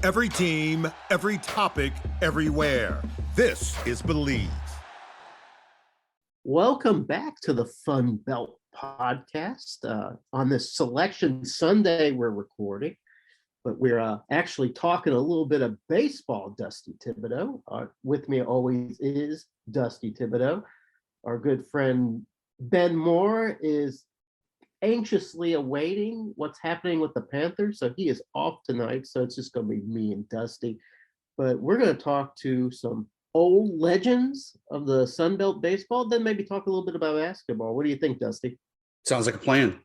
Every team, every topic, everywhere. This is Believe. Welcome back to the Fun Belt podcast. On this Selection Sunday, we're recording, but we're actually talking a little bit of baseball. Dusty Thibodeaux. With me always is Dusty Thibodeaux. Our good friend Ben Moore is anxiously awaiting what's happening with the Panthers, so he is off tonight, so it's just going to be me and Dusty. But we're going to talk to some old legends of the Sun Belt baseball, then maybe talk a little bit about basketball. What do you think, Dusty? Sounds like a plan.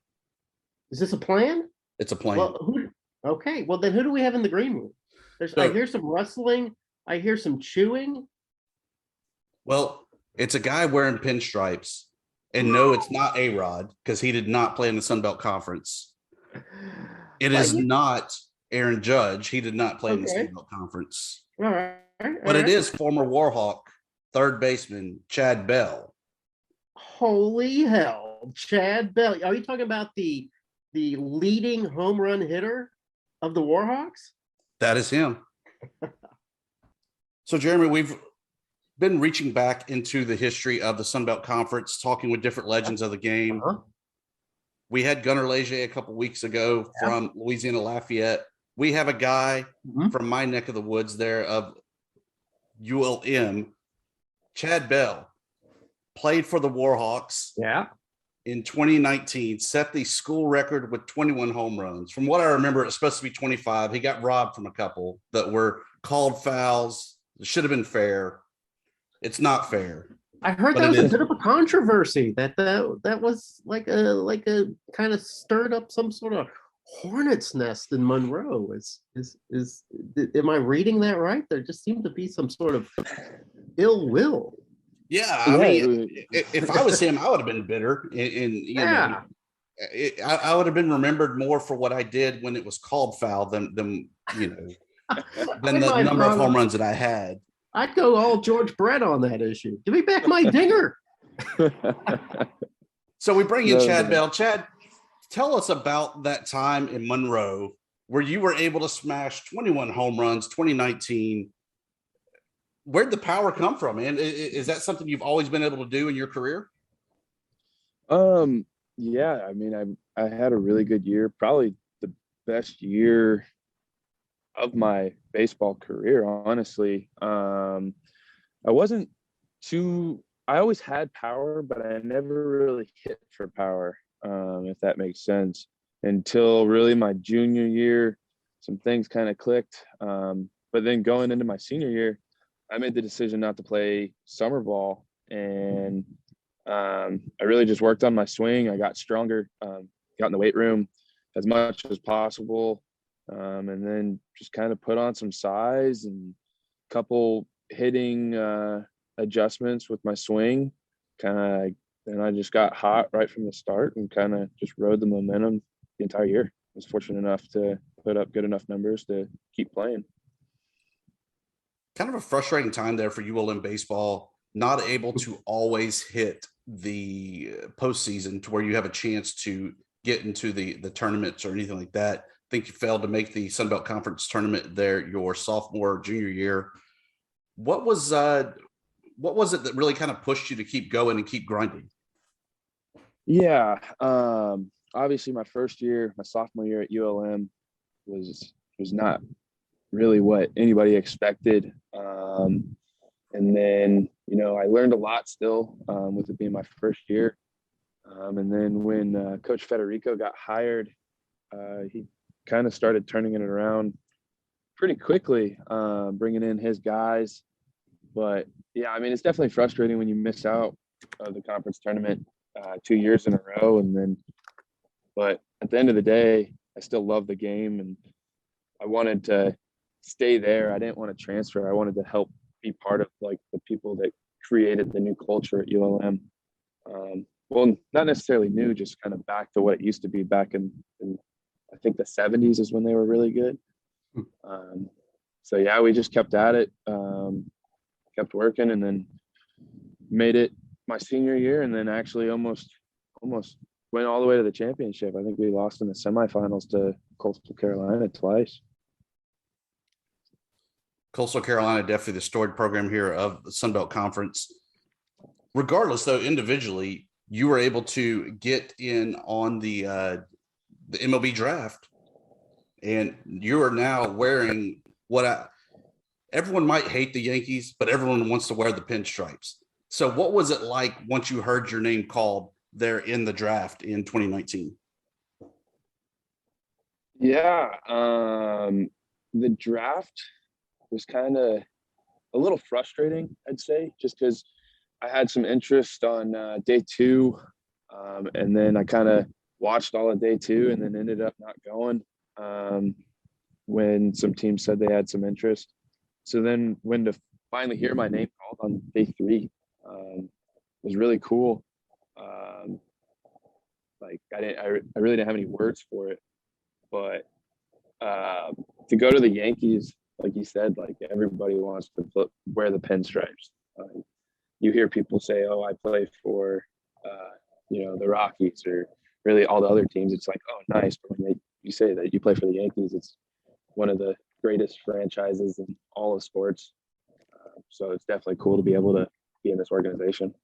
Is this a plan? It's a plan. Well, okay, well then who do we have in the green room? I hear some rustling. I hear some chewing. Well, it's a guy wearing pinstripes. And no, it's not A-Rod, because he did not play in the Sun Belt Conference. It is not Aaron Judge. He did not play in the Sun Belt Conference. All right. But it is former Warhawk third baseman Chad Bell. Holy hell, Chad Bell. Are you talking about the leading home run hitter of the Warhawks? That is him. So, Jeremy, we've been reaching back into the history of the Sun Belt Conference, talking with different legends of the game. We had Gunnar Leger a couple weeks ago from Louisiana Lafayette. We have a guy from my neck of the woods there of ULM, Chad Bell, played for the Warhawks. In 2019, set the school record with 21 home runs. From what I remember, it's supposed to be 25. He got robbed from a couple that were called fouls. It should have been fair. It's not fair. I heard that was a bit of a controversy. That was like a kind of stirred up some sort of hornet's nest in Monroe. Am I reading that right? There just seemed to be some sort of ill will. Yeah, I mean, if I was him, I would have been bitter, I would have been remembered more for what I did when it was called foul than the number of home runs that I had. I'd go all George Brett on that issue. Give me back my dinger. So we bring in Chad Bell. Chad, tell us about that time in Monroe where you were able to smash 21 home runs, 2019. Where'd the power come from, man? Is that something you've always been able to do in your career? Yeah, I mean, I had a really good year, probably the best year of my baseball career, honestly. I always had power, but I never really hit for power, if that makes sense, until really my junior year. Some things kind of clicked. But then going into my senior year, I made the decision not to play summer ball, and I really just worked on my swing. I got stronger, got in the weight room as much as possible. And then just kind of put on some size and a couple hitting adjustments with my swing. And I just got hot right from the start and kind of just rode the momentum the entire year. I was fortunate enough to put up good enough numbers to keep playing. Kind of a frustrating time there for ULM baseball, not able to always hit the postseason to where you have a chance to get into the tournaments or anything like that. I think you failed to make the Sun Belt Conference tournament there your sophomore, junior year. What was it that really kind of pushed you to keep going and keep grinding? Yeah, obviously my first year, my sophomore year at ULM was not really what anybody expected. And then, I learned a lot still with it being my first year. And then when Coach Federico got hired, he kind of started turning it around pretty quickly, bringing in his guys. But yeah, I mean, it's definitely frustrating when you miss out of the conference tournament 2 years in a row. But at the end of the day, I still love the game and I wanted to stay there. I didn't want to transfer. I wanted to help be part of like the people that created the new culture at ULM. Well, not necessarily new, just kind of back to what it used to be back in I think the 70s is when they were really good. So yeah, we just kept at it, kept working, and then made it my senior year, and then actually almost went all the way to the championship. I think we lost in the semifinals to Coastal Carolina twice. Coastal Carolina, definitely the storied program here of the Sun Belt Conference. Regardless, though, individually, you were able to get in on the MLB draft, and you are now wearing everyone might hate the Yankees, but everyone wants to wear the pinstripes. So what was it like once you heard your name called there in the draft in 2019? Yeah, the draft was kind of a little frustrating, I'd say, just because I had some interest on day two, and then I kind of watched all of day two and then ended up not going when some teams said they had some interest. So then when to finally hear my name called on day three was really cool. Like I really didn't have any words for it, but to go to the Yankees, like you said, like everybody wants to wear the pinstripes. You hear people say, "Oh, I play for, the Rockies," or really all the other teams. It's like, "Oh, nice." But when you say that you play for the Yankees, it's one of the greatest franchises in all of sports. So it's definitely cool to be able to be in this organization.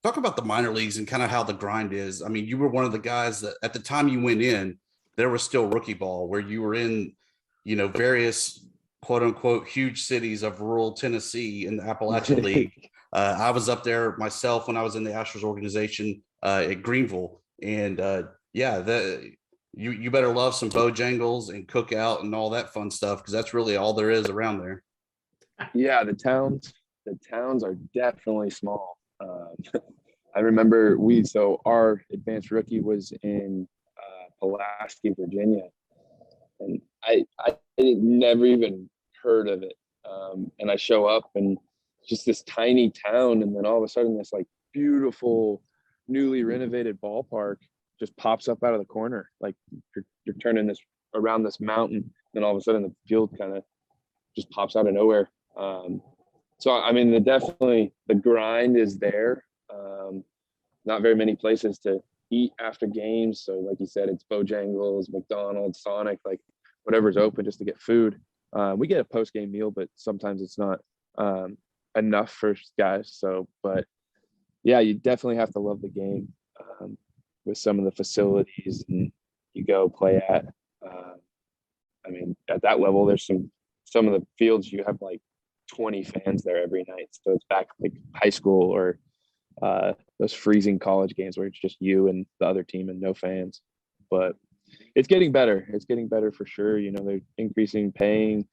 Talk about the minor leagues and kind of how the grind is. I mean, you were one of the guys that at the time you went in, there was still rookie ball where you were in, various quote unquote huge cities of rural Tennessee in the Appalachian League. I was up there myself when I was in the Astros organization at Greenville. And you better love some Bojangles and cookout and all that fun stuff, because that's really all there is around there. Yeah, the towns are definitely small. I remember our advanced rookie was in Pulaski, Virginia, and I never even heard of it. And I show up and just this tiny town, and then all of a sudden this like beautiful, newly renovated ballpark just pops up out of the corner. Like you're turning this around this mountain, then all of a sudden the field kind of just pops out of nowhere. So I mean, the grind is there. Not very many places to eat after games. So like you said, it's Bojangles, McDonald's, Sonic, like whatever's open just to get food. We get a post-game meal, but sometimes it's not enough for guys. So, but yeah, you definitely have to love the game with some of the facilities and you go play at. I mean, at that level, there's some of the fields you have like 20 fans there every night. So it's back like high school or those freezing college games where it's just you and the other team and no fans. But it's getting better. It's getting better for sure. They're increasing paying.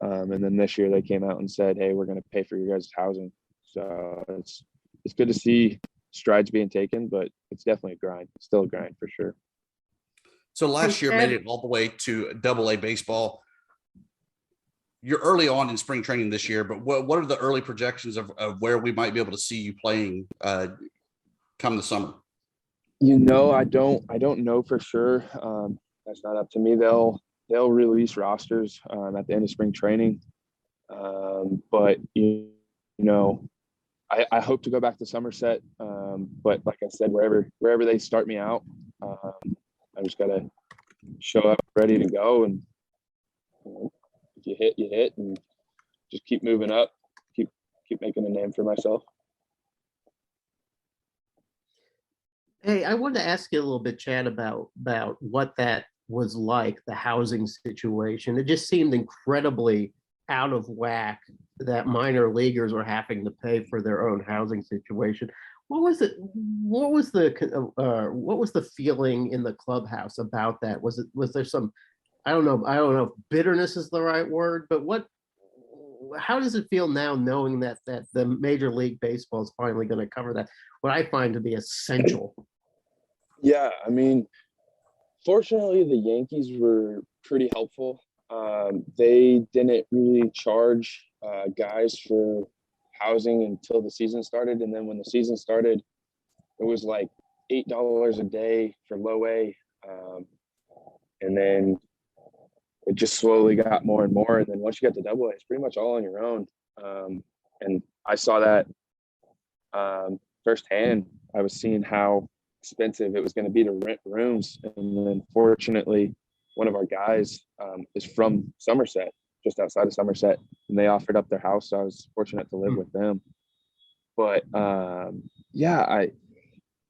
And then this year they came out and said, "Hey, we're going to pay for your guys' housing." So it's good to see strides being taken, but it's definitely a grind. It's still a grind for sure. So last year made it all the way to AA baseball. You're early on in spring training this year, but what are the early projections of where we might be able to see you playing come the summer? I don't know for sure. That's not up to me. They'll release rosters at the end of spring training. But I hope to go back to Somerset. But like I said, wherever they start me out, I just gotta show up ready to go, and if you hit, and just keep moving up, keep making a name for myself. Hey, I wanted to ask you a little bit, Chad, about what that was like, the housing situation. It just seemed incredibly out of whack that minor leaguers were having to pay for their own housing situation. What was it? What was the feeling in the clubhouse about that? Was there some, I don't know if bitterness is the right word, but how does it feel now knowing that the Major League Baseball is finally going to cover that, what I find to be essential? Yeah, I mean, fortunately, the Yankees were pretty helpful. They didn't really charge guys for housing until the season started. And then when the season started, it was like $8 a day for low A. And then it just slowly got more and more. And then once you got to double A, it's pretty much all on your own. And I saw that firsthand. I was seeing how expensive it was going to be to rent rooms. And then fortunately, one of our guys is from Somerset, just outside of Somerset, and they offered up their house. So I was fortunate to live with them. But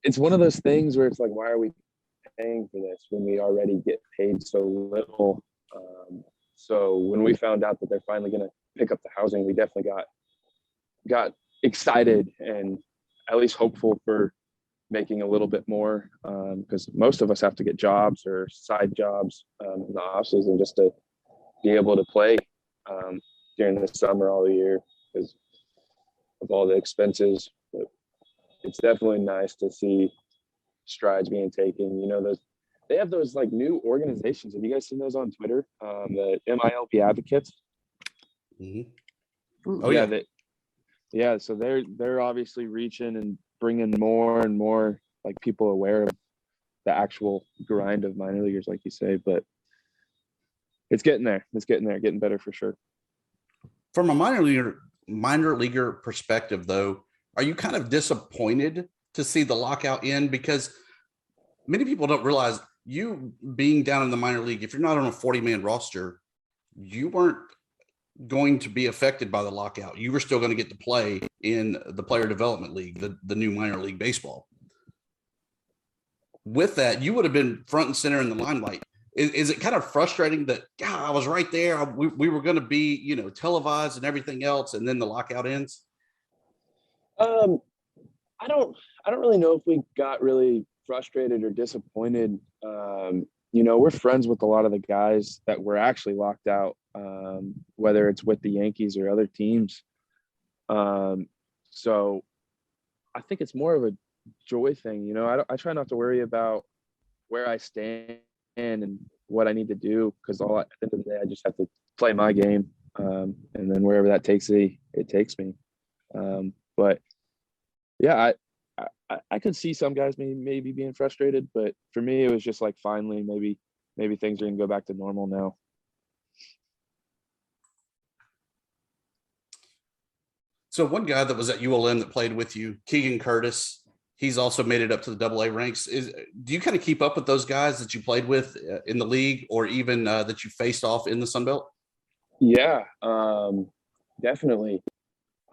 it's one of those things where it's like, why are we paying for this when we already get paid so little? So when we found out that they're finally going to pick up the housing, we definitely got excited and at least hopeful for making a little bit more, because most of us have to get jobs or side jobs in the off season just to be able to play during the summer all the year because of all the expenses. But it's definitely nice to see strides being taken. You know, they have those like new organizations. Have you guys seen those on Twitter? The MILB advocates. Mm-hmm. Oh yeah. Yeah. So they're obviously reaching and bringing more and more like people aware of the actual grind of minor leaguers, like you say, but it's getting there. Getting better for sure. From a minor leaguer perspective, though, are you kind of disappointed to see the lockout end? Because many people don't realize you being down in the minor league, if you're not on a 40-man roster, you weren't going to be affected by the lockout. You were still going to get to play in the player development league, the new minor league baseball. With that, you would have been front and center in the limelight. Is it kind of frustrating that, God, I was right there. We were going to be, you know, televised and everything else, and then the lockout ends? I don't really know if we got really frustrated or disappointed. You know, we're friends with a lot of the guys that were actually locked out, whether it's with the Yankees or other teams. So I think it's more of a joy thing. You know, I try not to worry about where I stand and what I need to do, because at the end of the day, I just have to play my game. And then wherever that takes me, it takes me. But yeah, I could see some guys maybe being frustrated, but for me, it was just like, finally, maybe things are gonna go back to normal now. So one guy that was at ULM that played with you, Keegan Curtis, he's also made it up to the AA ranks. Do you kind of keep up with those guys that you played with in the league, or even that you faced off in the Sun Belt? Yeah, definitely.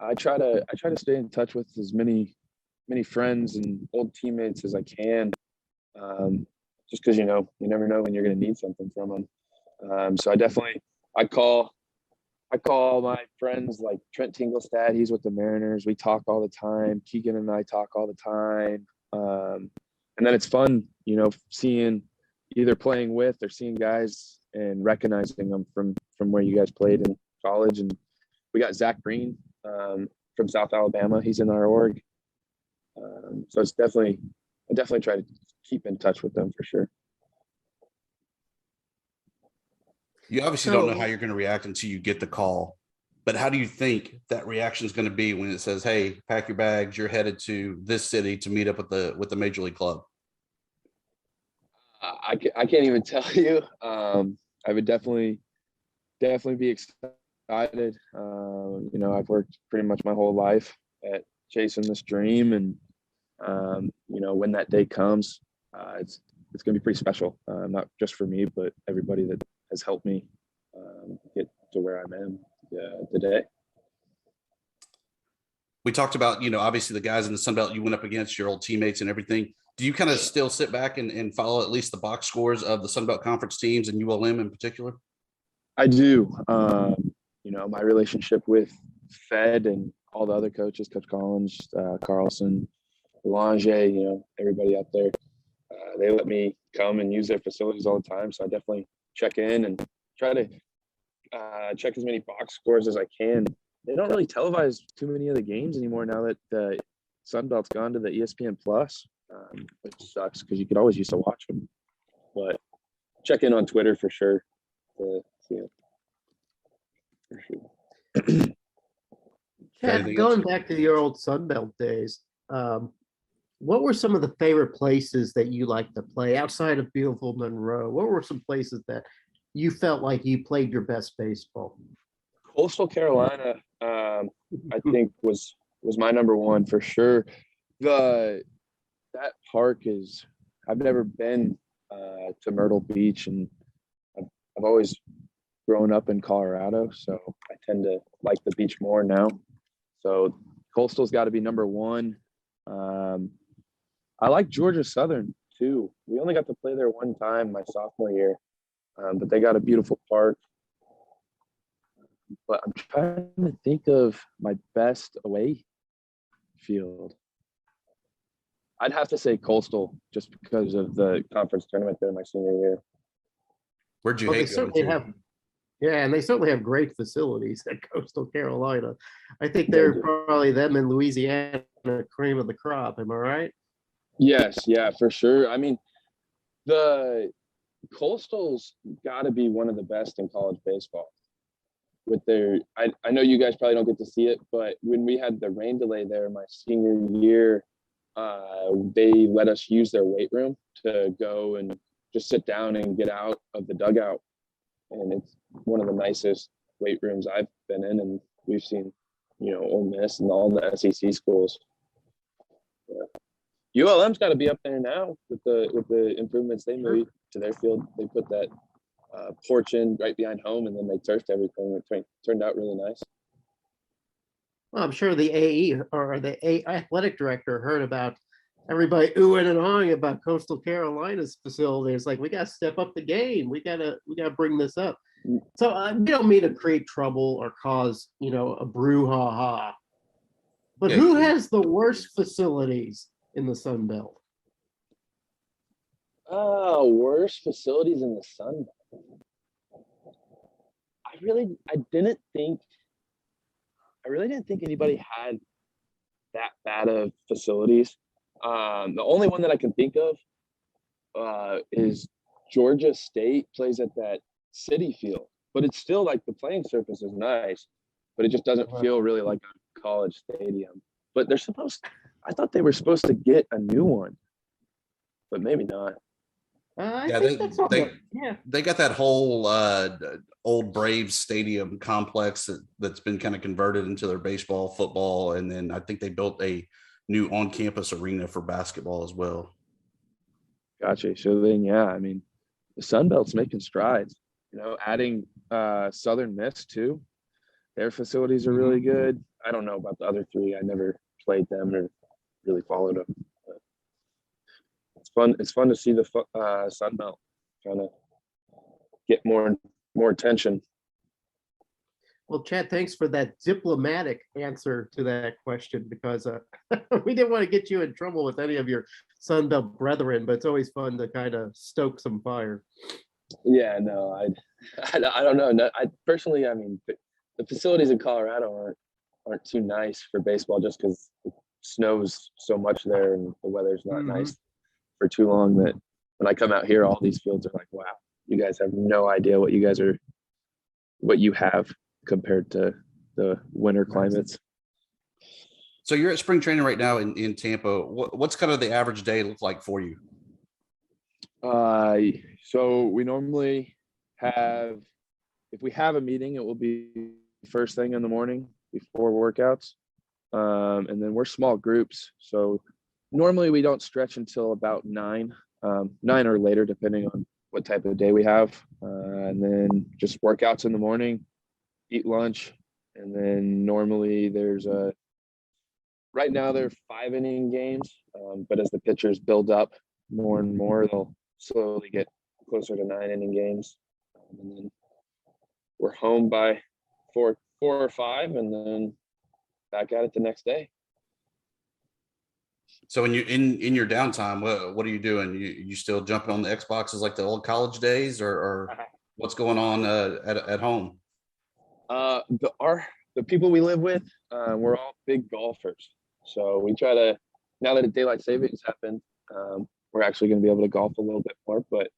I try to stay in touch with as many friends and old teammates as I can, just because, you know, you never know when you're going to need something from them. So I call my friends like Trent Tinglestad. He's with the Mariners. We talk all the time. Keegan and I talk all the time. And then it's fun, you know, either playing with or seeing guys and recognizing them from where you guys played in college. And we got Zach Breen from South Alabama. He's in our org. So I definitely try to keep in touch with them for sure. You obviously don't know how you're going to react until you get the call, but how do you think that reaction is going to be when it says, "Hey, pack your bags, you're headed to this city to meet up with the major league club"? I can't even tell you. I would definitely be excited. You know, I've worked pretty much my whole life at chasing this dream, and you know, when that day comes, it's going to be pretty special, not just for me, but everybody that has helped me get to where I am today. We talked about, you know, obviously the guys in the Sun Belt you went up against, your old teammates and everything. Do you kind of still sit back and follow at least the box scores of the Sun Belt Conference teams and ULM in particular? I do. You know, my relationship with Fed and all the other coaches, Coach Collins, Carlson, Belanger, you know, everybody out there, they let me come and use their facilities all the time. So I definitely check in and try to check as many box scores as I can. They don't really televise too many of the games anymore now that the Sun Belt's gone to the ESPN Plus, which sucks because you could always used to watch them. But check in on Twitter for sure. For sure. Chad, going back to your old Sun Belt days, what were some of the favorite places that you liked to play outside of beautiful Monroe? What were some places that you felt like you played your best baseball? Coastal Carolina, I think was my number one for sure. That park I've never been to Myrtle Beach, and I've always grown up in Colorado, so I tend to like the beach more now. So Coastal's got to be number one. I like Georgia Southern too. We only got to play there one time my sophomore year, but they got a beautiful park. But I'm trying to think of my best away field. I'd have to say Coastal just because of the conference tournament there my senior year. Where'd you Well, they hate going certainly to? have, yeah, and they certainly have great facilities at Coastal Carolina. I think they're probably them in Louisiana, cream of the crop. Am I right? Yes, yeah, for sure. I mean, the Coastal's got to be one of the best in college baseball. With their, I know you guys probably don't get to see it, but when we had the rain delay there my senior year, they let us use their weight room to go and just sit down and get out of the dugout. And it's one of the nicest weight rooms I've been in, and we've seen, Ole Miss and all the SEC schools. Yeah. ULM's got to be up there now with the improvements they made to their field. They put that porch in right behind home, and then they turfed everything. It turned out really nice. Well, I'm sure the AE or the athletic director heard about everybody oohing and ahhing about Coastal Carolina's facility. It's like, we got to step up the game. We gotta bring this up. So we don't mean to create trouble or cause, a brouhaha. But Yeah, who yeah. has the worst facilities in the Sun Belt? Oh, worst facilities in the Sun Belt. I really didn't think anybody had that bad of facilities. The only one that I can think of is Georgia State plays at that City Field, but it's still like the playing surface is nice, but it just doesn't feel really like a college stadium. But I thought they were supposed to get a new one, but maybe not. I Yeah, think that's all they got that whole old Braves stadium complex that's been kind of converted into their baseball, football, and then I think they built a new on-campus arena for basketball as well. Gotcha. So then, yeah, I mean, the Sun Belt's making strides. Adding Southern Miss too. Their facilities are really good. I don't know about the other three. I never played them or really followed them. But it's fun to see the Sun Belt trying to get more attention. Well, Chad, thanks for that diplomatic answer to that question, because we didn't want to get you in trouble with any of your Sun Belt brethren, but it's always fun to kind of stoke some fire. Yeah, no, I don't know. No, I personally, I mean, the facilities in Colorado aren't too nice for baseball just because it snows so much there and the weather's not nice for too long. That when I come out here, all these fields are like, wow, you guys have no idea what you have compared to the winter climates. So you're at spring training right now in Tampa. What's kind of the average day look like for you? So we normally have, if we have a meeting, it will be first thing in the morning before workouts. And then we're small groups. So normally we don't stretch until about 9 or later, depending on what type of day we have. And then just workouts in the morning, eat lunch. And then normally right now they're 5-inning games. But as the pitchers build up more and more, they'll slowly get closer to 9-inning games. And then we're home by 4 or 5, and then back at it the next day. So when you in your downtime, what are you doing? You still jumping on the Xboxes like the old college days, or what's going on at home? The people we live with, we're all big golfers. So we try to, now that daylight savings happened, we're actually going to be able to golf a little bit more, but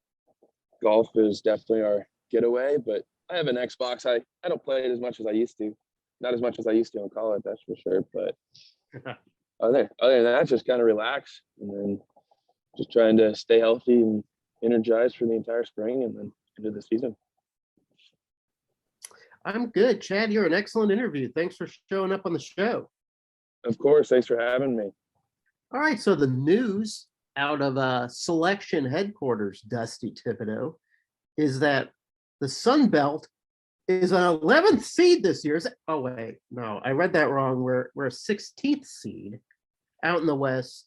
golf is definitely our getaway. But I have an Xbox. I don't play it as much as I used to. Not as much as I used to in college, that's for sure. But other than that, just kind of relax and then just trying to stay healthy and energized for the entire spring and then into the season. I'm good. Chad, you're an excellent interview. Thanks for showing up on the show. Of course. Thanks for having me. All right. So the news out of selection headquarters, Dusty Thibodeaux, is that the Sun Belt is an 11th seed this year. Oh, wait, no, I read that wrong. We're a 16th seed out in the West,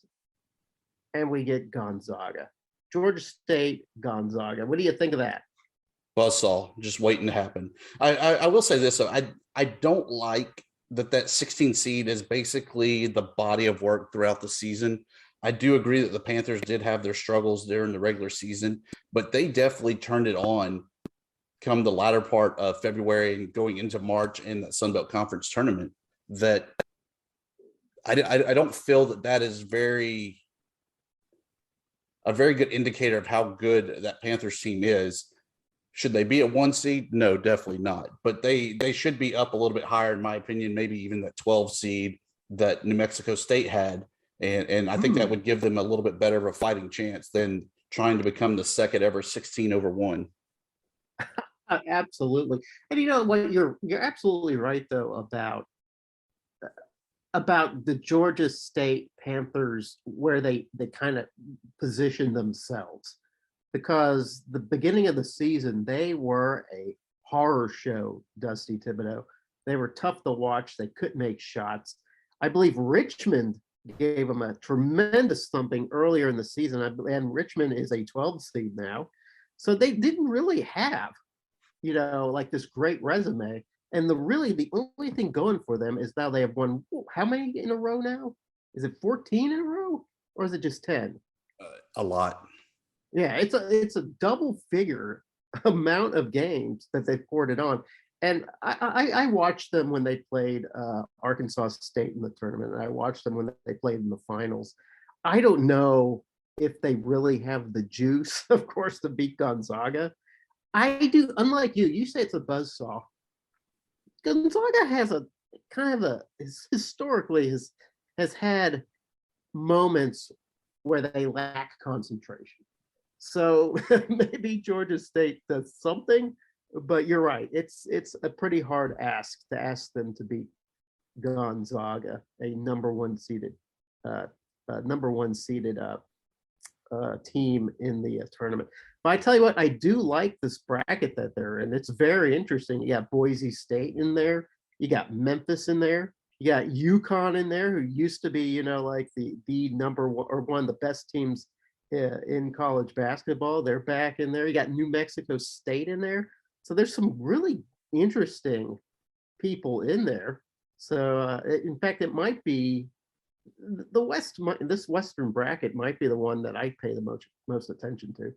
and we get Gonzaga. Georgia State, Gonzaga. What do you think of that? Buzzsaw, just waiting to happen. I will say this, though. I don't like that 16 seed is basically the body of work throughout the season. I do agree that the Panthers did have their struggles during the regular season, but they definitely turned it on come the latter part of February and going into March in that Sun Belt Conference tournament. That I don't feel that is a very good indicator of how good that Panthers team is. Should they be a 1 seed? No, definitely not. But they should be up a little bit higher, in my opinion, maybe even that 12 seed that New Mexico State had. And I think that would give them a little bit better of a fighting chance than trying to become the second ever 16/1. Absolutely. And you know what? You're absolutely right, though, about the Georgia State Panthers, where they kind of position themselves. Because the beginning of the season, they were a horror show, Dusty Thibodeaux. They were tough to watch. They couldn't make shots. I believe Richmond gave them a tremendous thumping earlier in the season, and Richmond is a 12 seed now. So they didn't really have, like this great resume. And the only thing going for them is now they have won how many in a row now? Is it 14 in a row, or is it just 10? A lot. Yeah, it's a double figure amount of games that they've poured it on. And I watched them when they played Arkansas State in the tournament, and I watched them when they played in the finals. I don't know if they really have the juice, of course, to beat Gonzaga. I do, unlike you say it's a buzzsaw. Gonzaga has a kind of historically has had moments where they lack concentration. So maybe Georgia State does something, but you're right. It's a pretty hard ask to ask them to beat Gonzaga, a number one seeded team in the tournament. But I tell you what, I do like this bracket that they're in. It's very interesting. You got Boise State in there. You got Memphis in there. You got UConn in there, who used to be, like the number one or one of the best teams in college basketball. They're back in there. You got New Mexico State in there. So there's some really interesting people in there. So in fact, it might be this Western bracket might be the one that I pay the most attention to.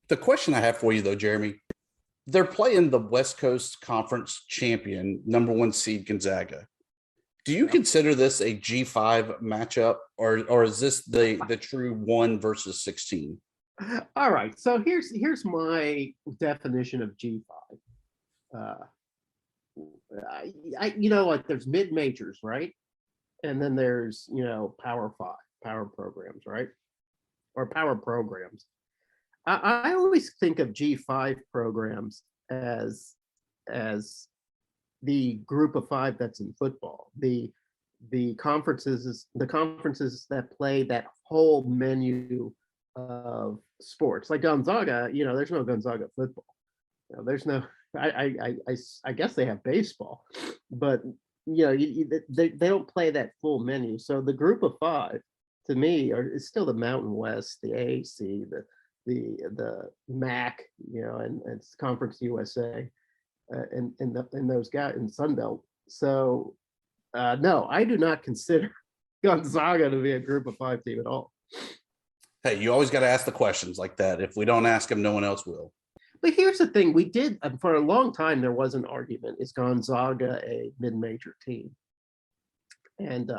The question I have for you, though, Jeremy, they're playing the West Coast Conference champion, number 1 seed Gonzaga. Do you consider this a G5 matchup, or is this the true 1 versus 16? All right, so here's my definition of G5. There's mid majors, right? And then there's Power 5, power programs, right? Or power programs. I always think of G5 programs as the group of 5 that's in football. The conferences that play that whole menu of sports. Like Gonzaga, there's no Gonzaga football. There's no. I guess they have baseball, but they don't play that full menu. So the group of 5 to me is still the Mountain West, the AAC, the MAC, and it's Conference USA, and those guys in Sun Belt. So no, I do not consider Gonzaga to be a group of 5 team at all. Hey, you always got to ask the questions like that. If we don't ask them, no one else will. But here's the thing: we did for a long time. There was an argument: is Gonzaga a mid-major team? And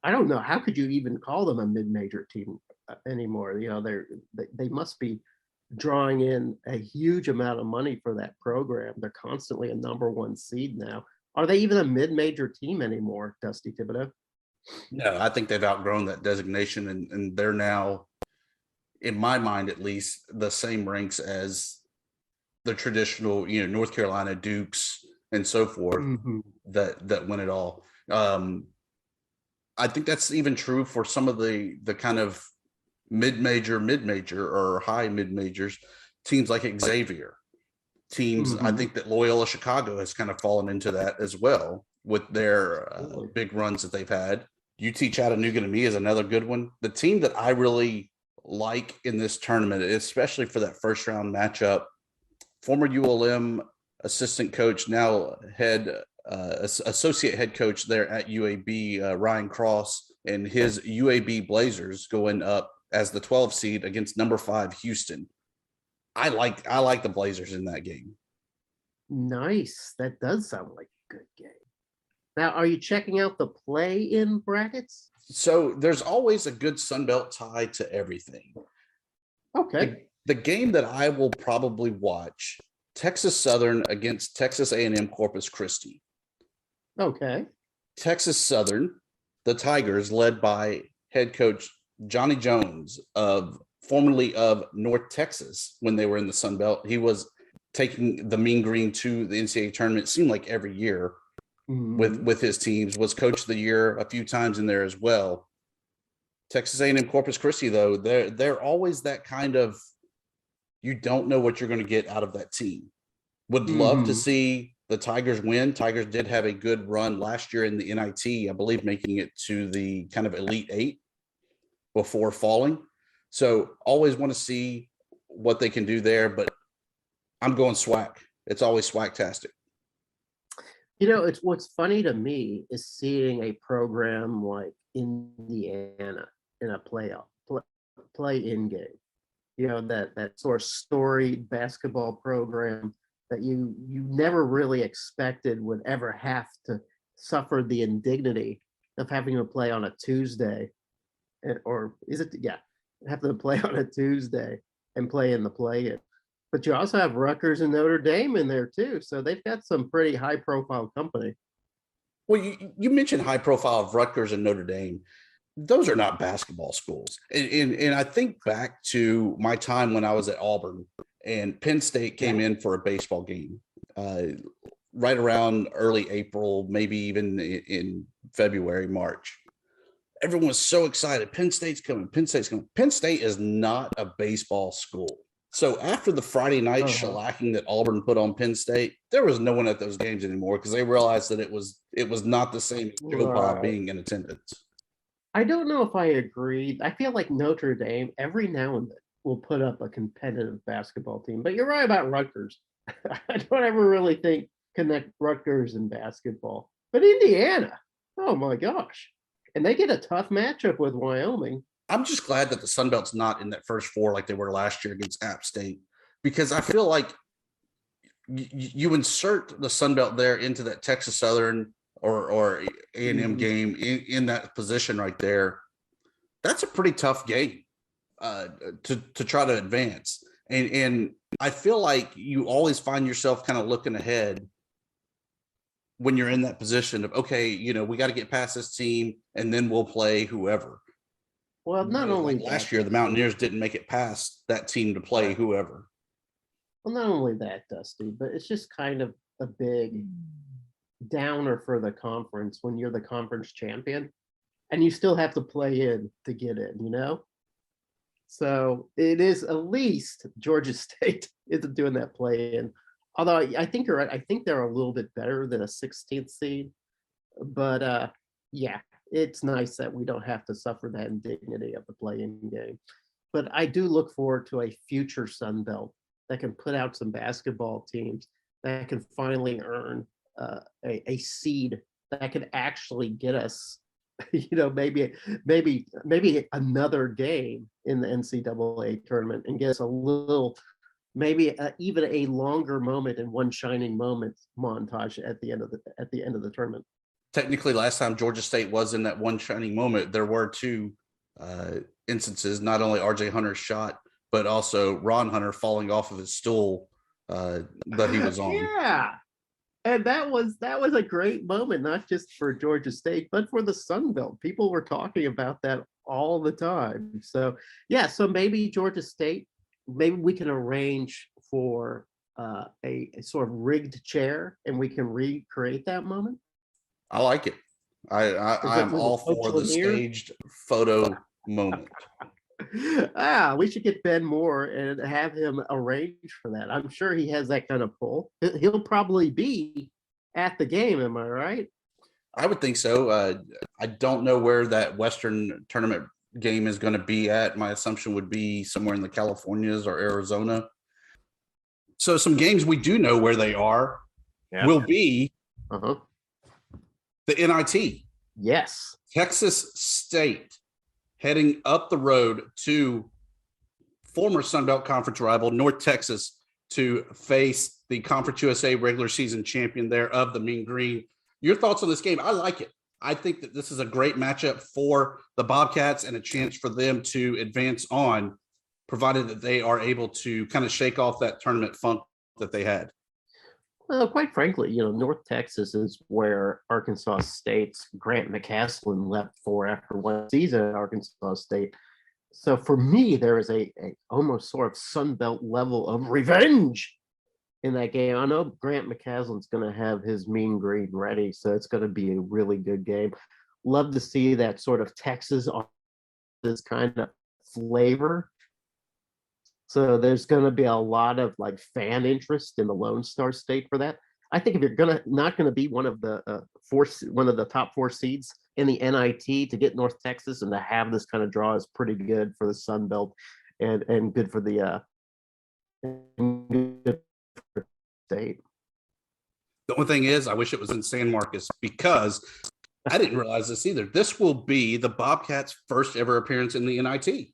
I don't know, how could you even call them a mid-major team anymore? They must be drawing in a huge amount of money for that program. They're constantly a number 1 seed now. Are they even a mid-major team anymore, Dusty Thibodeaux? No, I think they've outgrown that designation, and they're now, in my mind at least, the same ranks as the traditional, North Carolina Dukes and so forth, that win it all. I think that's even true for some of the kind of mid-major or high mid-majors teams like Xavier. teams. I think that Loyola Chicago has kind of fallen into that as well with their big runs that they've had. UT Chattanooga to me is another good one. The team that I really like in this tournament, especially for that first round matchup, former ULM assistant coach, now associate head coach there at UAB, Ryan Cross, and his UAB Blazers going up as the 12 seed against number 5 Houston. I like the Blazers in that game. Nice. That does sound like a good game. Now, are you checking out the play-in brackets? So there's always a good Sunbelt tie to everything. Okay. The game that I will probably watch, Texas Southern against Texas A&M Corpus Christi. Okay. Texas Southern, the Tigers, led by head coach Johnny Jones, formerly of North Texas when they were in the Sun Belt. He was taking the Mean Green to the NCAA tournament, it seemed like every year with his teams, was coach of the year a few times in there as well. Texas A&M Corpus Christi, though, they're always that kind of, you don't know what you're going to get out of that team. Would love to see the Tigers win. Tigers did have a good run last year in the NIT, I believe, making it to the kind of Elite 8 before falling. So always want to see what they can do there, but I'm going SWAC. It's always SWAC-tastic. You know, it's what's funny to me is seeing a program like Indiana in a play-in game. You know, that sort of storied basketball program that you never really expected would ever have to suffer the indignity of having to play on a Tuesday, having to play on a Tuesday and play in the play-in. But you also have Rutgers and Notre Dame in there too, so they've got some pretty high-profile company. Well, you mentioned high profile of Rutgers and Notre Dame. Those are not basketball schools. And I think back to my time when I was at Auburn and Penn State came in for a baseball game right around early April, maybe even in February, March. Everyone was so excited. Penn State's coming. Penn State's coming. Penn State is not a baseball school. So after the Friday night shellacking that Auburn put on Penn State, there was no one at those games anymore because they realized that it was not the same as Joe Bob being in attendance. I don't know if I agree. I feel like Notre Dame every now and then will put up a competitive basketball team, but you're right about Rutgers. I don't ever really connect Rutgers and basketball, but Indiana, oh my gosh. And they get a tough matchup with Wyoming. I'm just glad that the Sun Belt's not in that first 4 like they were last year against App State, because I feel like you insert the Sun Belt there into that Texas Southern or A&M game in that position right there. That's a pretty tough game to try to advance. And I feel like you always find yourself kind of looking ahead when you're in that position of, okay, you know, we got to get past this team and then we'll play whoever. Well, not only last year, the Mountaineers didn't make it past that team to play whoever. Well, not only that, Dusty, but it's just kind of a big downer for the conference when you're the conference champion and you still have to play in to get in, you know? So it is at least Georgia State isn't doing that play in. Although I think you're right. I think they're a little bit better than a 16th seed. But yeah, it's nice that we don't have to suffer that indignity of the play-in game. But I do look forward to a future Sun Belt that can put out some basketball teams that can finally earn a seed that can actually get us, you know, maybe another game in the NCAA tournament and get us a little, maybe even a longer moment and one shining moment montage at the end of the tournament. Technically, last time Georgia State was in that one shining moment, there were 2 instances, not only RJ Hunter's shot, but also Ron Hunter falling off of his stool that he was on. Yeah. And that was a great moment, not just for Georgia State, but for the Sun Belt. People were talking about that all the time. So yeah, so maybe Georgia State, maybe we can arrange for a sort of rigged chair and we can recreate that moment. I like it. I'm all for the staged photo moment. We should get Ben Moore and have him arrange for that. I'm sure he has that kind of pull. He'll probably be at the game. Am I right? I would think so. I don't know where that Western tournament game is going to be at. My assumption would be somewhere in the Californias or Arizona. So some games we do know where they are will be the NIT. Yes. Texas State heading up the road to former Sun Belt Conference rival North Texas to face the Conference USA regular season champion there of the Mean Green. Your thoughts on this game? I like it. I think that this is a great matchup for the Bobcats and a chance for them to advance on, provided that they are able to kind of shake off that tournament funk that they had. Well, quite frankly, North Texas is where Arkansas State's Grant McCaslin left for after one season at Arkansas State. So for me, there is a almost sort of Sun Belt level of revenge in that game. I know Grant McCaslin's going to have his Mean Green ready, so it's going to be a really good game. Love to see that sort of Texas on this kind of flavor. So there's going to be a lot of fan interest in the Lone Star State for that. I think if you're not going to be one of the top 4 seeds in the NIT, to get North Texas and to have this kind of draw is pretty good for the Sun Belt and good for the state. The only thing is, I wish it was in San Marcos, because I didn't realize this either. This will be the Bobcats' first ever appearance in the NIT.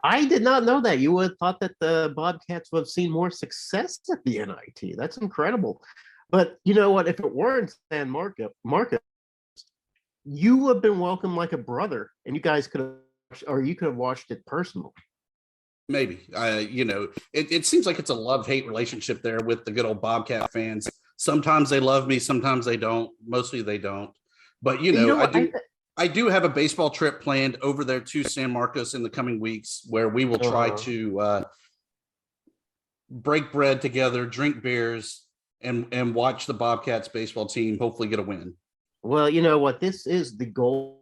I did not know that. You would have thought that the Bobcats would have seen more success at the NIT. That's incredible. But you know what? If it weren't San Marcos, you would have been welcomed like a brother, and you guys could have watched it personally. Maybe. It seems like it's a love-hate relationship there with the good old Bobcat fans. Sometimes they love me, sometimes they don't. Mostly they don't. But I do have a baseball trip planned over there to San Marcos in the coming weeks, where we will try to break bread together, drink beers, and watch the Bobcats baseball team hopefully get a win. Well, you know what? This is the goal.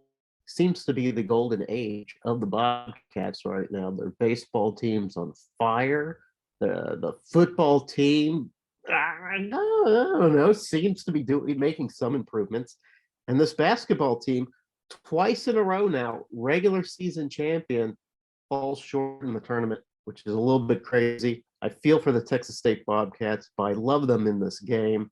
Seems to be the golden age of the Bobcats right now. Their baseball team's on fire. The football team, I don't know, seems to be making some improvements. And this basketball team, twice in a row now, regular season champion, falls short in the tournament, which is a little bit crazy. I feel for the Texas State Bobcats, but I love them in this game.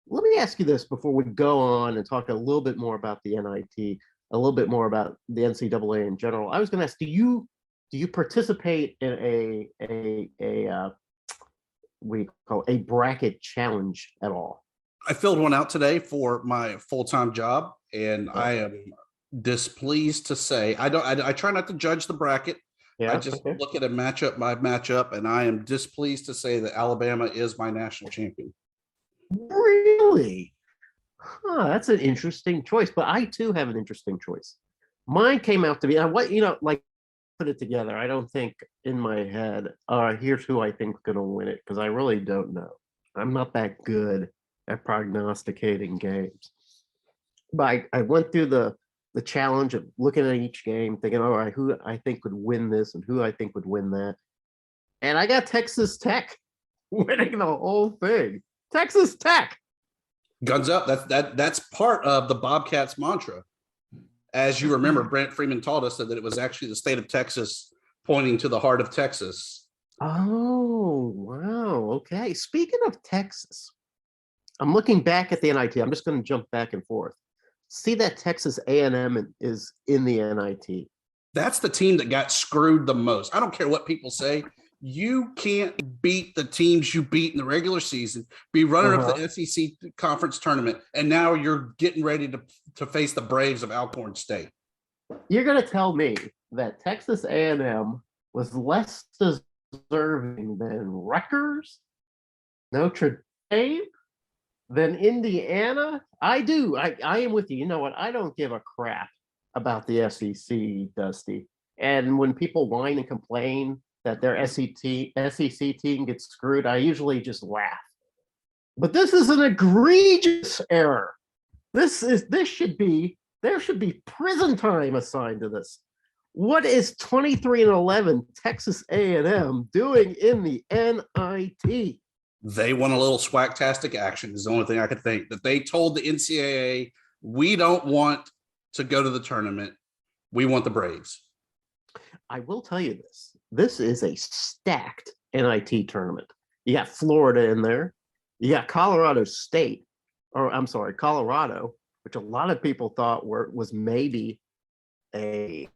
Let me ask you this before we go on and talk a little bit more about the NIT, a little bit more about the NCAA in general. I was going to ask, do you participate in we call a bracket challenge at all? I filled one out today for my full-time job, and I am displeased to say I try not to judge the bracket. Yeah, I just look at a matchup by matchup, and I am displeased to say that Alabama is my national champion. Really? That's an interesting choice, but I too have an interesting choice. Mine came out to be put it together. I don't think in my head, here's who I think is going to win it, because I really don't know. I'm not that good at prognosticating games. But I went through the challenge of looking at each game, thinking, all right, who I think would win this and who I think would win that. And I got Texas Tech winning the whole thing. Texas Tech. Guns up. That's part of the Bobcats mantra. As you remember, Brent Freeman taught us that it was actually the state of Texas pointing to the heart of Texas. Oh, wow. Okay. Speaking of Texas, I'm looking back at the NIT. I'm just going to jump back and forth. See that Texas A&M is in the NIT. That's the team that got screwed the most. I don't care what people say. You can't beat the teams you beat in the regular season, be runner-up the SEC conference tournament, and now you're getting ready to face the Braves of Alcorn State. You're going to tell me that Texas A&M was less deserving than Rutgers, Notre Dame, than Indiana? I do. I am with you. You know what? I don't give a crap about the SEC, Dusty. And when people whine and complain that their SEC team gets screwed, I usually just laugh. But this is an egregious error. There should be prison time assigned to this. What is 23-11 Texas A&M doing in the NIT? They want a little swagtastic action is the only thing I could think. That they told the NCAA, we don't want to go to the tournament. We want the Braves. I will tell you this. This is a stacked NIT tournament. You got Florida in there. You got Colorado State, or I'm sorry, Colorado, which a lot of people thought was maybe a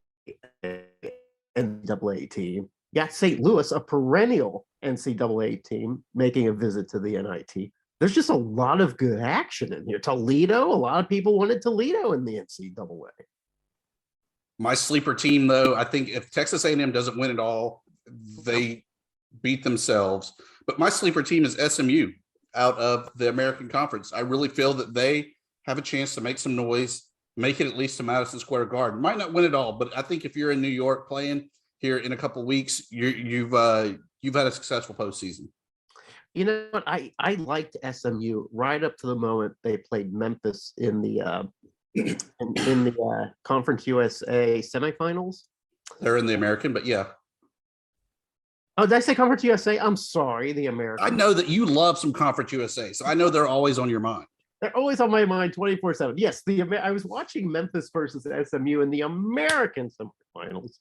NCAA team. You got St. Louis, a perennial NCAA team, making a visit to the NIT. There's just a lot of good action in here. Toledo, a lot of people wanted Toledo in the NCAA. My sleeper team, though, I think if Texas A&M doesn't win it all, they beat themselves. But my sleeper team is SMU out of the American Conference. I really feel that they have a chance to make some noise, make it at least to Madison Square Garden. Might not win it all, but I think if you're in New York playing here in a couple of weeks, you've had a successful postseason. You know what? I liked SMU right up to the moment they played Memphis in the in the Conference USA semifinals. They're in the American, but yeah. Oh, did I say Conference USA? I'm sorry, the American. I know that you love some Conference USA, so I know they're always on your mind. They're always on my mind 24/7. Yes, I was watching Memphis versus SMU in the American semifinals.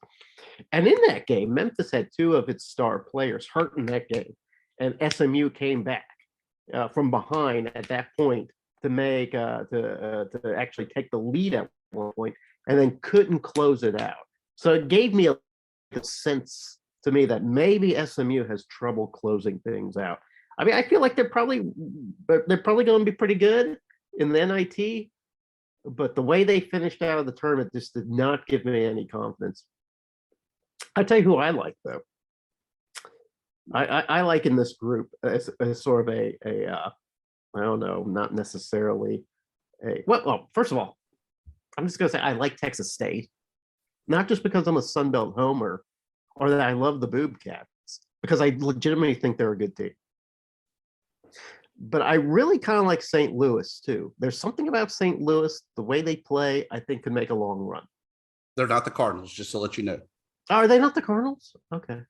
And in that game, Memphis had two of its star players hurt in that game. And SMU came back from behind at that point to make to actually take the lead at one point, and then couldn't close it out. So it gave me a sense to me that maybe SMU has trouble closing things out. I mean, I feel like they're probably going to be pretty good in the NIT, but the way they finished out of the tournament just did not give me any confidence. I'll tell you who I like, though. I like in this group as sort of a I don't know, not necessarily well, first of all, I'm just going to say I like Texas State, not just because I'm a Sun Belt homer or that I love the Boob Cats, because I legitimately think they're a good team. But I really kind of like St. Louis, too. There's something about St. Louis, the way they play, I think could make a long run. They're not the Cardinals, just to let you know. Are they not the Cardinals? Okay.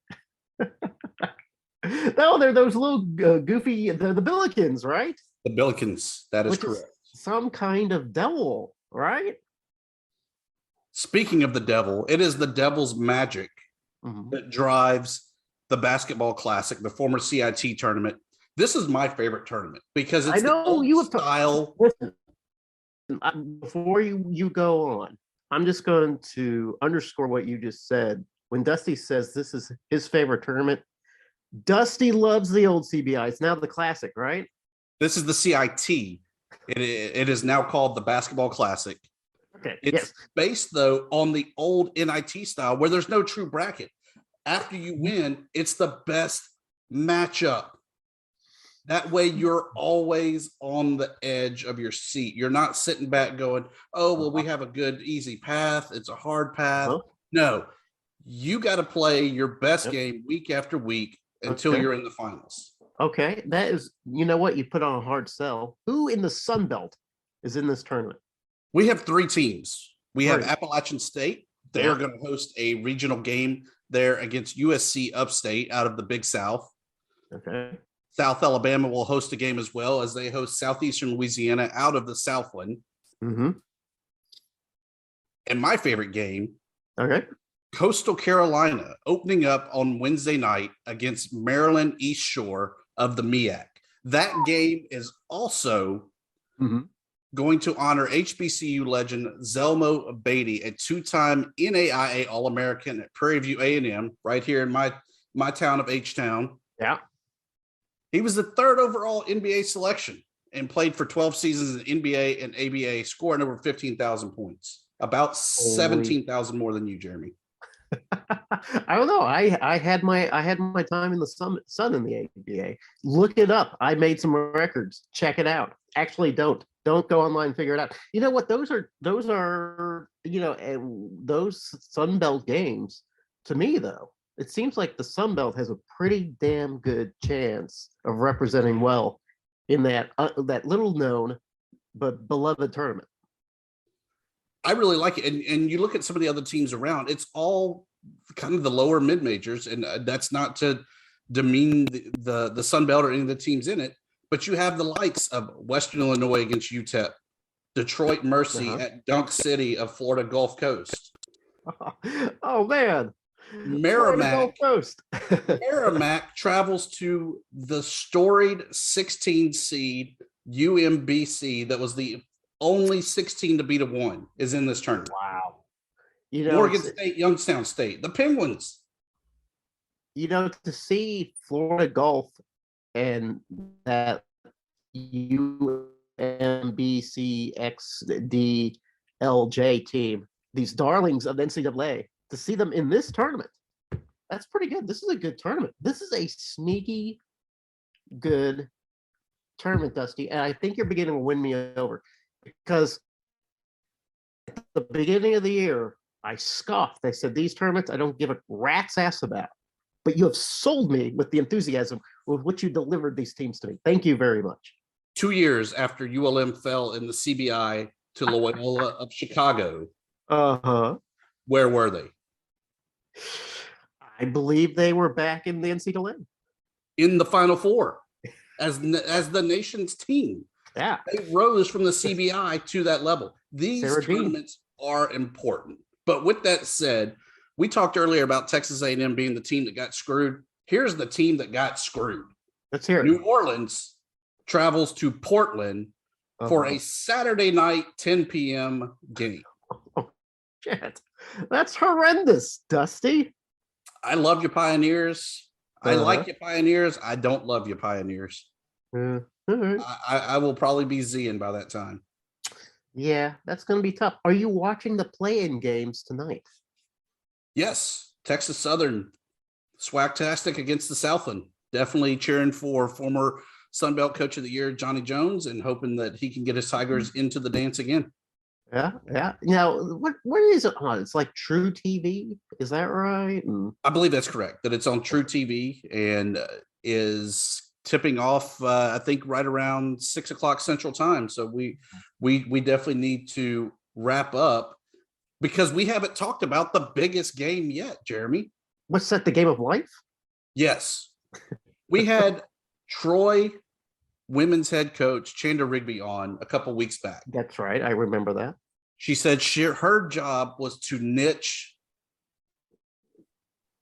No, they're those little goofy, the Billikens, right? The Billikens, that is correct. Some kind of devil, right? Speaking of the devil, it is the devil's magic that drives the basketball classic, the former CIT tournament. This is my favorite tournament because it's the old style. Listen, before you go on, I'm just going to underscore what you just said. When Dusty says this is his favorite tournament, Dusty loves the old CBI. It's now the classic, right? This is the CIT. It is now called the Basketball Classic. Okay. It's based, though, on the old NIT style where there's no true bracket. After you win, it's the best matchup. That way, you're always on the edge of your seat. You're not sitting back going, oh, well, we have a good, easy path. It's a hard path. No, you got to play your best game week after week until you're in the finals. Okay, that is, you know what? You put on a hard sell. Who in the Sun Belt is in this tournament? We have three teams. We have Appalachian State. They are going to host a regional game there against USC Upstate out of the Big South. Okay. South Alabama will host a game as well as they host Southeastern Louisiana out of the Southland. Mm-hmm. And my favorite game, Coastal Carolina opening up on Wednesday night against Maryland East Shore of the MEAC. That game is also going to honor HBCU legend Zelmo Beatty, a two-time NAIA All-American at Prairie View A&M, right here in my town of H-Town. Yeah. He was the third overall NBA selection and played for 12 seasons in NBA and ABA, scoring over 15,000 points, about 17,000 more than you, Jeremy. I don't know. I had my time in the sun in the ABA. Look it up. I made some records. Check it out. Actually, don't go online and figure it out. You know what? Those are those Sun Belt games. To me, though, it seems like the Sun Belt has a pretty damn good chance of representing well in that little known but beloved tournament. I really like it. And you look at some of the other teams around, it's all kind of the lower mid majors. And that's not to demean the Sun Belt or any of the teams in it, but you have the likes of Western Illinois against UTEP, Detroit Mercy at Dunk City of Florida Gulf Coast. Oh man. Merrimack, Coast. Merrimack travels to the storied 16 seed UMBC that was the only 16 to beat a 1 is in this tournament. Wow. Morgan State, Youngstown State, the Penguins. To see Florida Gulf and that UMBCXDLJ team, these darlings of the NCAA, to see them in this tournament, that's pretty good. This is a good tournament. This is a sneaky good tournament, Dusty. And I think you're beginning to win me over, because at the beginning of the year, I scoffed. I said, these tournaments I don't give a rat's ass about. But you have sold me with the enthusiasm with which you delivered these teams to me. Thank you very much. 2 years after ULM fell in the CBI to Loyola of Chicago. Where were they? I believe they were back in the NCAA. In the Final Four as the nation's team. Yeah. They rose from the CBI to that level. These tournaments are important. But with that said, we talked earlier about Texas A&M being the team that got screwed. Here's the team that got screwed. Let's hear it. New Orleans travels to Portland for a Saturday night 10 p.m. game. Oh, shit. That's horrendous, Dusty. I love your Pioneers. I like your Pioneers. I don't love your Pioneers. All right. I will probably be Zing by that time. Yeah, that's going to be tough. Are you watching the play-in games tonight? Yes. Texas Southern, swagtastic against the Southland. Definitely cheering for former Sun Belt Coach of the Year, Johnny Jones, and hoping that he can get his Tigers into the dance again. Yeah. Now, what is it on? It's like True TV. Is that right? I believe that's correct. That it's on True TV and is tipping off. I think right around 6:00 Central Time. So we definitely need to wrap up because we haven't talked about the biggest game yet, Jeremy. What's that? The game of life? Yes, we had Troy women's head coach Chanda Rigby on a couple weeks back. That's right. I remember that. She said her job was to niche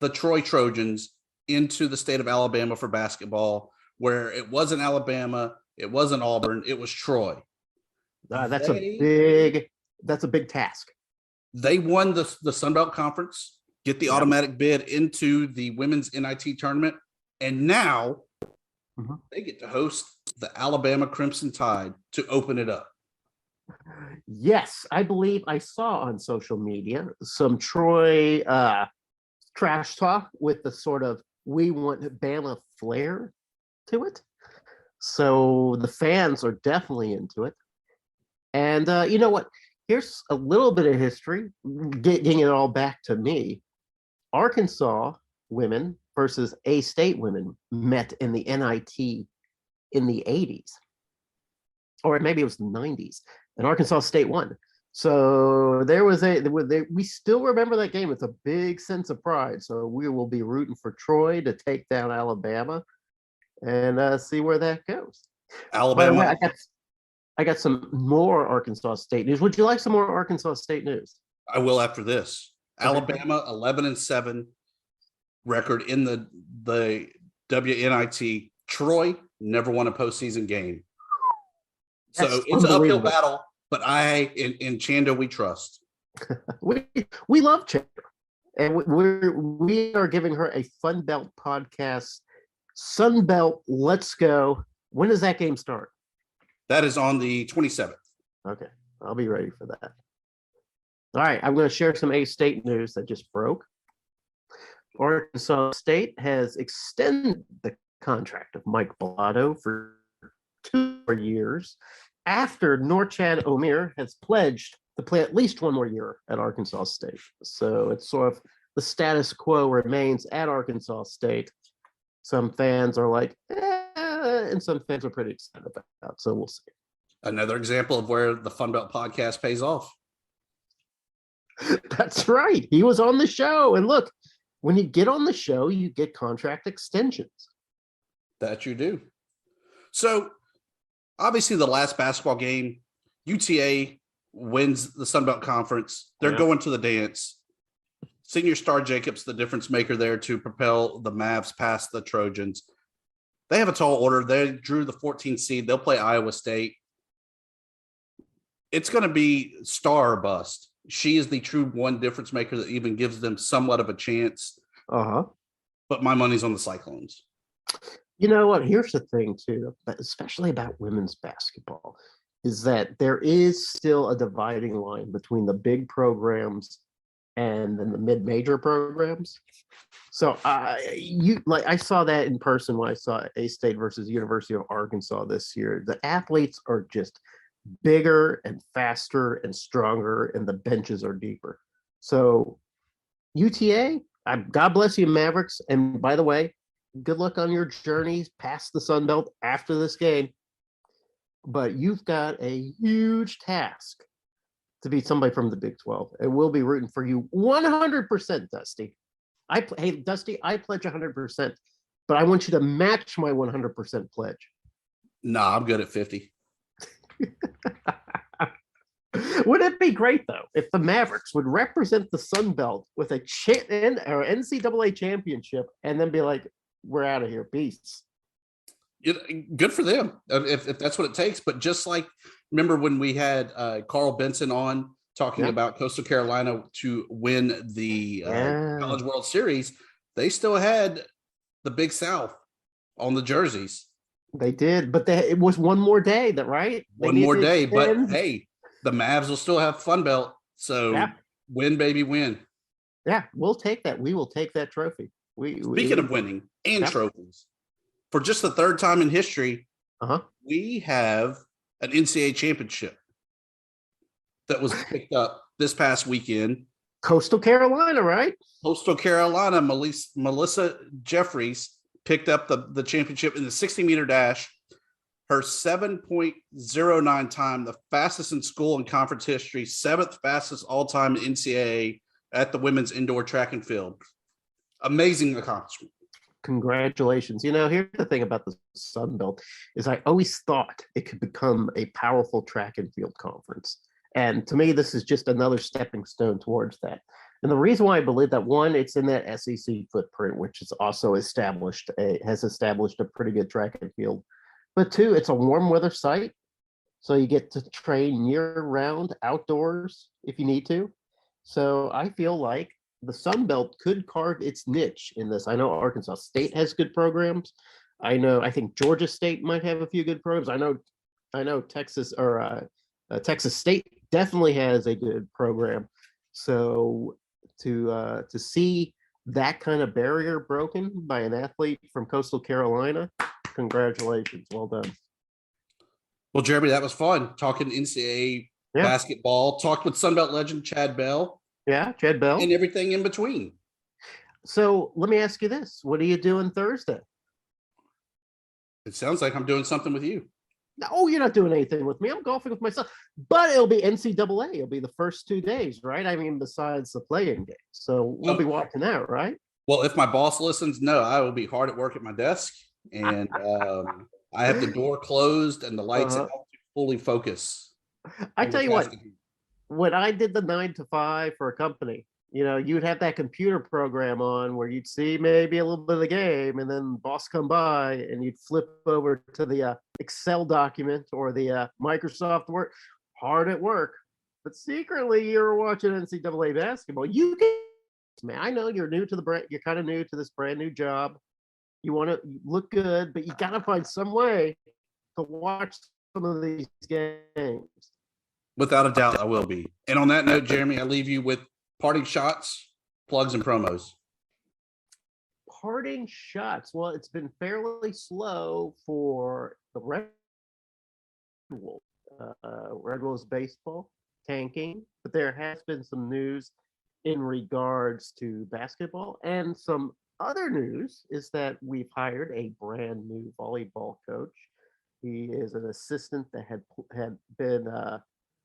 the Troy Trojans into the state of Alabama for basketball, where it wasn't Alabama, it wasn't Auburn, it was Troy. That's a big task. They won the Sun Belt Conference, get the automatic bid into the women's NIT tournament, and now they get to host the Alabama Crimson Tide to open it up. Yes, I believe I saw on social media some Troy trash talk with the sort of "we want Bama" flair to it. So the fans are definitely into it. And you know what? Here's a little bit of history, getting it all back to me. Arkansas women versus A-State women met in the NIT in the 80s. Or maybe it was the 90s. And Arkansas State won. So we still remember that game. It's a big sense of pride. So we will be rooting for Troy to take down Alabama and see where that goes. Alabama. By the way, I got some more Arkansas State news. Would you like some more Arkansas State news? I will after this. Okay. Alabama 11-7 record in the WNIT. Troy never won a postseason game. So it's an uphill battle, but in Chanda we trust. we love Chanda, and we are giving her a Fun Belt podcast. Sun Belt, let's go. When does that game start? That is on the 27th. Okay, I'll be ready for that. All right, I'm going to share some A-State news that just broke. Arkansas State has extended the contract of Mike Bellotto for 2 more years after Norchad Omier has pledged to play at least 1 more year at Arkansas State. So it's sort of the status quo remains at Arkansas State. Some fans are like, and some fans are pretty excited about it. So we'll see. Another example of where the Fun Belt podcast pays off. That's right. He was on the show. And look, when you get on the show, you get contract extensions. That you do. So obviously the last basketball game, UTA wins the Sun Belt Conference. They're going to the dance. Senior star Jacobs, the difference maker there to propel the Mavs past the Trojans. They have a tall order. They drew the 14th seed. They'll play Iowa State. It's going to be star or bust. She is the true one difference maker that even gives them somewhat of a chance. But my money's on the Cyclones. You know what? Here's the thing, too, especially about women's basketball, is that there is still a dividing line between the big programs and then the mid-major programs. So I saw that in person when I saw A-State versus University of Arkansas this year. The athletes are just bigger and faster and stronger, and the benches are deeper. So UTA, God bless you, Mavericks. And by the way, good luck on your journeys past the Sun Belt after this game. But you've got a huge task to beat somebody from the Big 12. And we'll be rooting for you 100%, Dusty. Hey, Dusty, I pledge 100%, but I want you to match my 100% pledge. Nah, I'm good at 50. Wouldn't it be great, though, if the Mavericks would represent the Sun Belt with a NCAA championship and then be like, we're out of here, peace. Good for them if that's what it takes. But just like, remember when we had Carl Benson on talking about Coastal Carolina to win the College World Series, they still had the Big South on the jerseys. They did, but it was one more day, right? One more day, but hey, the Mavs will still have Fun Belt. So win, baby, win. Yeah, we'll take that. We will take that trophy. Speaking of winning and trophies, for just the third time in history, we have an NCAA championship that was picked up this past weekend. Coastal Carolina, right? Coastal Carolina, Melissa Jeffries picked up the championship in the 60-meter dash. Her 7.09 time, the fastest in school and conference history, 7th fastest all-time in NCAA at the women's indoor track and field. Amazing accomplishment. Congratulations. You know, here's the thing about the Sun Belt is I always thought it could become a powerful track and field conference. And to me, this is just another stepping stone towards that. And the reason why I believe that, one, it's in that SEC footprint, which is also has established a pretty good track and field. But two, it's a warm weather site. So you get to train year round outdoors if you need to. So I feel like the Sun Belt could carve its niche in this. I know Arkansas State has good programs. I think Georgia State might have a few good programs. I know Texas Texas State definitely has a good program. So to see that kind of barrier broken by an athlete from Coastal Carolina, congratulations. Well done. Well, Jeremy, that was fun talking NCAA basketball. Talked with Sunbelt legend Chad Bell. Yeah, Chad Bell. And everything in between. So let me ask you this. What are you doing Thursday? It sounds like I'm doing something with you. No, you're not doing anything with me. I'm golfing with myself. But it'll be NCAA. It'll be the first 2 days, right? I mean, besides the playing game. So we'll be watching that, right? Well, if my boss listens, no, I will be hard at work at my desk. And I have the door closed and the lights out to fully focus. I tell you what, when I did the 9 to 5 for a company, you know, you'd have that computer program on where you'd see maybe a little bit of the game, and then boss come by and you'd flip over to the Excel document or the Microsoft Word, hard at work, but secretly you're watching NCAA basketball. You can, man, I know you're new to the brand, you're kind of new to this brand new job. You want to look good, but you got to find some way to watch some of these games. Without a doubt, I will be. And on that note, Jeremy, I leave you with parting shots, plugs, and promos. Parting shots. Well, it's been fairly slow for the Red Wolves. Red Wolves baseball tanking, but there has been some news in regards to basketball, and some other news is that we've hired a brand new volleyball coach. He is an assistant that had been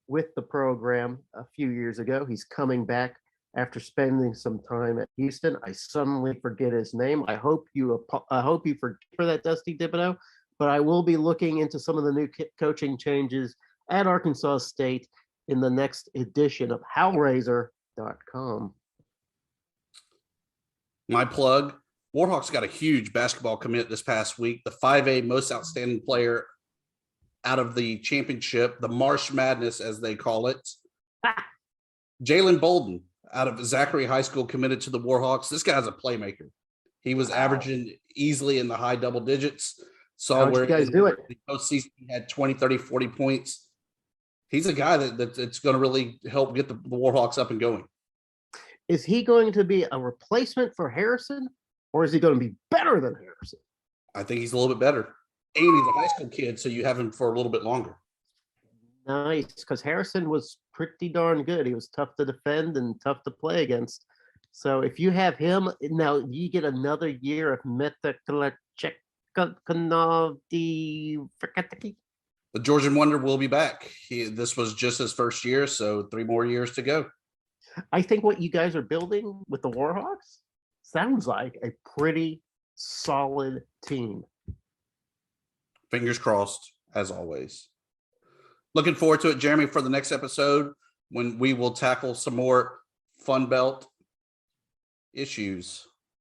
with the program a few years ago. He's coming back after spending some time at Houston. I suddenly forget his name. I hope you forgive for that, Dusty Thibodeaux, but I will be looking into some of the new coaching changes at Arkansas State in the next edition of Hellraiser.com. My plug, Warhawks got a huge basketball commit this past week. The 5A most outstanding player out of the championship, the Marsh Madness, as they call it. Jalen Bolden out of Zachary High School committed to the Warhawks. This guy's a playmaker. He was averaging easily in the high double digits. How'd where you guys do it? The postseason he had 20, 30, 40 points. He's a guy that's going to really help get the Warhawks up and going. Is he going to be a replacement for Harrison, or is he going to be better than Harrison? I think he's a little bit better. And he's a high school kid, so you have him for a little bit longer. Nice, because Harrison was pretty darn good. He was tough to defend and tough to play against. So if you have him, now you get another year of The Georgian Wonder will be back. This was just his first year, so 3 more years to go. I think what you guys are building with the Warhawks sounds like a pretty solid team. Fingers crossed, as always. Looking forward to it, Jeremy, for the next episode when we will tackle some more Fun Belt issues.